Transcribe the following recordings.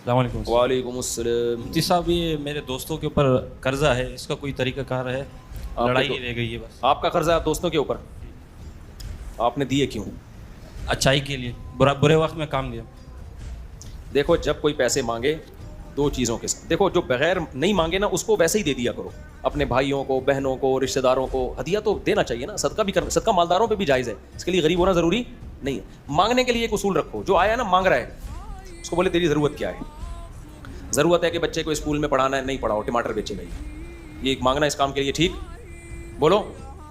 अस्सलाम वालेकुम। वालेकुम अस्सलाम। मुफ्ती साहब, ये मेरे दोस्तों के ऊपर कर्जा है, इसका कोई तरीकाकार है? लड़ाई तो, रह गई है बस। आपका कर्जा आप दोस्तों के ऊपर, आपने दिए क्यों? अच्छाई के लिए, बुरे वक्त में काम दिया। देखो, जब कोई पैसे मांगे दो चीज़ों के साथ, देखो जो बगैर नहीं मांगे ना उसको वैसे ही दे दिया करो। अपने भाइयों को, बहनों को, रिश्तेदारों को हदिया तो देना चाहिए ना, सदका भी कर, सदका मालदारों पे भी जायज़ है, इसके लिए गरीब होना ज़रूरी नहीं है। मांगने के लिए एक उसूल रखो, जो आया ना मांग रहा है उसको बोले तेरी ज़रूरत क्या है। ज़रूरत है कि बच्चे को स्कूल में पढ़ाना है, नहीं पढ़ाओ, टमाटर बेचे भाई, ये मांगना इस काम के लिए ठीक, बोलो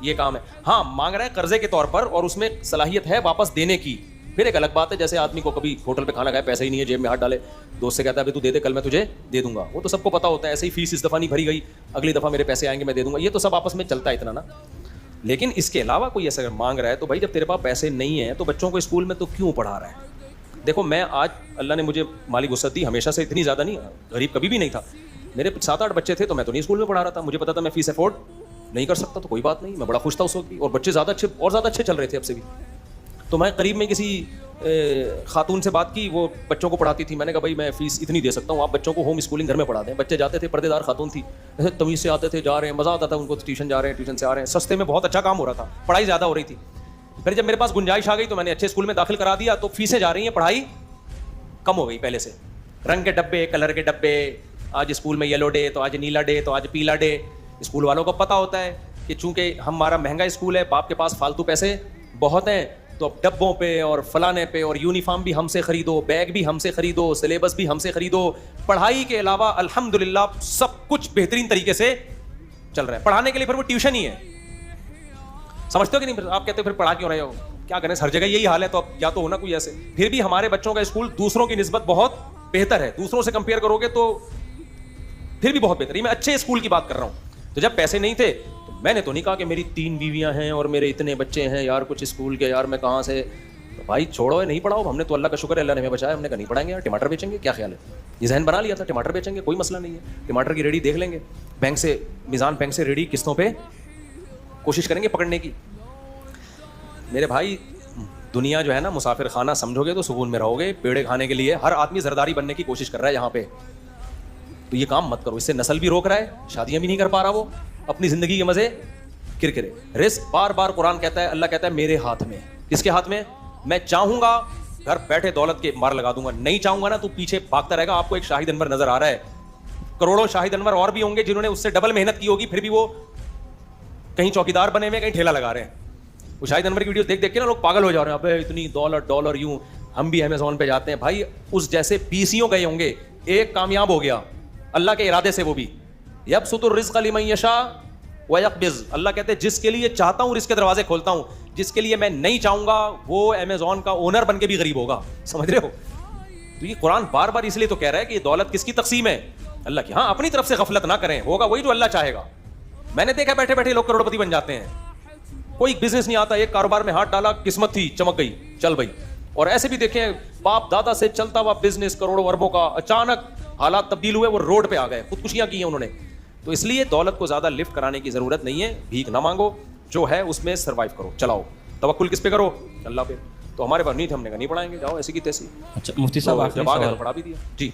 ये काम है। हाँ, मांग रहा है कर्जे के तौर पर और उसमें सलाहियत है वापस देने की, फिर एक अलग बात है। जैसे आदमी को कभी होटल पे खाना खाए, पैसे ही नहीं है, जेब में हाथ डाले, दोस्त से कहता है अभी तू दे दे, कल मैं तुझे दे दूंगा, वो तो सबको पता होता है। ऐसे ही फीस इस दफ़ा नहीं भरी गई, अगली दफ़ा मेरे पैसे आएंगे मैं दे दूंगा, ये तो सब आपस में चलता है इतना ना। लेकिन इसके अलावा कोई ऐसा अगर मांग रहा है तो भाई जब तेरे पास पैसे नहीं है तो बच्चों को स्कूल में तो क्यों पढ़ा रहा है। देखो, मैं आज अल्लाह ने मुझे माली वुसअत दी, हमेशा से इतनी ज़्यादा नहीं, गरीब कभी भी नहीं था। मेरे 7-8 बच्चे थे तो मैं तो नहीं स्कूल में पढ़ा रहा था, मुझे पता था मैं फीस अफोर्ड नहीं कर सकता, तो कोई बात नहीं, मैं बड़ा खुश था उस वक्त भी, और बच्चे ज़्यादा अच्छे और ज़्यादा अच्छे चल रहे थे अब से भी। तो मैं करीब में किसी खातून से बात की, वो बच्चों को पढ़ाती थी, मैंने कहा भाई मैं फ़ीस इतनी दे सकता हूँ, आप बच्चों को होम स्कूलिंग घर में पढ़ा दें। बच्चे जाते थे, पर्देदार खातून थी, ऐसे तमीज़ से आते थे, जा रहे हैं, मज़ा आता था उनको, ट्यूशन जा रहे हैं, ट्यूशन से आ रहे हैं, सस्ते में बहुत अच्छा काम हो रहा था, पढ़ाई ज़्यादा हो रही थी। फिर जब मेरे पास गुंजाइश आ गई तो मैंने अच्छे स्कूल में दाखिल करा दिया, तो फीसें जा रही हैं, पढ़ाई कम हो गई पहले से। रंग के डब्बे, कलर के डब्बे, आज स्कूल में येलो डे तो आज नीला डे तो आज पीला डे। स्कूल वालों को पता होता है कि चूंकि हमारा महंगा स्कूल है, बाप के पास फालतू पैसे बहुत हैं, तो अब डब्बों पे और फलाने पे, और यूनिफॉर्म भी हमसे खरीदो, बैग भी हमसे खरीदो, सिलेबस भी हमसे खरीदो। पढ़ाई के अलावा अल्हम्दुलिल्लाह सब कुछ बेहतरीन तरीके से चल रहा है। पढ़ाने के लिए फिर वो ट्यूशन ही है, समझते हो कि नहीं? आप कहते हो फिर पढ़ा क्यों रहे हो, क्या करें, हर जगह यही हाल है, तो अब या तो होना कोई ऐसे। फिर भी हमारे बच्चों का स्कूल दूसरों की निस्बत बहुत बेहतर है, दूसरों से कंपेयर करोगे तो फिर भी बहुत बेहतर है। मैं अच्छे स्कूल की बात कर रहा हूँ। तो जब पैसे नहीं थे तो मैंने तो नहीं कहा कि मेरी 3 बीवियां हैं और मेरे इतने बच्चे हैं यार, कुछ स्कूल के यार मैं कहाँ से, तो भाई छोड़ो, नहीं पढ़ाओ। हमने तो अल्लाह का शुक्र है, अल्लाह ने हमें बचाया, हमने कहा नहीं पढ़ाएंगे यार, टमाटर बेचेंगे, क्या ख्याल है, ये जहन बना लिया था, टमाटर बेचेंगे, कोई मसला नहीं है, टमाटर की रेडी देख लेंगे, बैंक से मीज़ान बैंक से रेडी किस्तों पे कोशिश करेंगे पकड़ने की। मेरे भाई, दुनिया जो है ना मुसाफिर खाना समझोगे तो सुकून में रहोगे। पेड़े खाने के लिए हर आदमी जरदारी बनने की कोशिश कर रहा है यहाँ पे, तो ये काम मत करो, इससे नस्ल भी रोक रहा है, शादियां भी नहीं कर पा रहा वो, अपनी जिंदगी के मजे किरकिरे। रिस्क बार बार कुरान कहता है, अल्लाह कहता है मेरे हाथ में। किसके हाथ में? मैं चाहूंगा घर बैठे दौलत के मार लगा दूंगा, नहीं चाहूंगा ना तो पीछे भागता रहेगा। आपको एक शाहिद अनवर नजर आ रहा है, करोड़ों शाहिद अनवर और भी होंगे जिन्होंने उससे डबल मेहनत की होगी, फिर भी वो कहीं चौकीदार बने हुए, कहीं ठेला लगा रहे हैं। वो शाहिद अनवर की वीडियो देख देख के ना लोग पागल हो जा रहे हैं, अबे इतनी डॉलर यूं, हम भी अमेज़न पे जाते हैं। भाई उस जैसे पीसीओ गए होंगे, एक कामयाब हो गया अल्लाह के इरादे से, वो भी यबसुतुर रिज़्क़ लिमन यशा व यक़बिज़। अल्लाह कहते हैं जिसके लिए चाहता हूं रिज़्क़ के दरवाजे खोलता हूं, जिसके लिए मैं नहीं चाहूंगा वो अमेज़न का ओनर बन के भी गरीब होगा। समझ रहे हो? तो ये कुरान बार बार इसलिए तो कह रहा है कि ये दौलत किसकी तकसीम है? अल्लाह की। हाँ, अपनी तरफ से गफलत ना करें, होगा वही जो अल्लाह चाहेगा। मैंने देखा बैठे बैठे लोग करोड़पति बन जाते हैं, कोई बिजनेस नहीं आता, एक कारोबार में हाथ डाला, किस्मत थी, चमक गई, चल भाई। और ऐसे भी देखे बाप दादा से चलता हुआ बिजनेस करोड़ों अरबों का, अचानक हालात तब्दील हुए, वो रोड पे आ गए, खुदकुशियां की हैं उन्होंने। तो इसलिए दौलत को ज्यादा लिफ्ट कराने की जरूरत नहीं है, भीख ना मांगो, जो है उसमें सर्वाइव करो, चलाओ। तवक्कुल किस पे करो? अल्लाह पे। तो हमारे पास नहीं थे, हमने कहा नहीं पढ़ाएंगे, जाओ ऐसी की तैसी। अच्छा मुफ्ती साहब, जब आ गए तो पढ़ा भी दिया जी।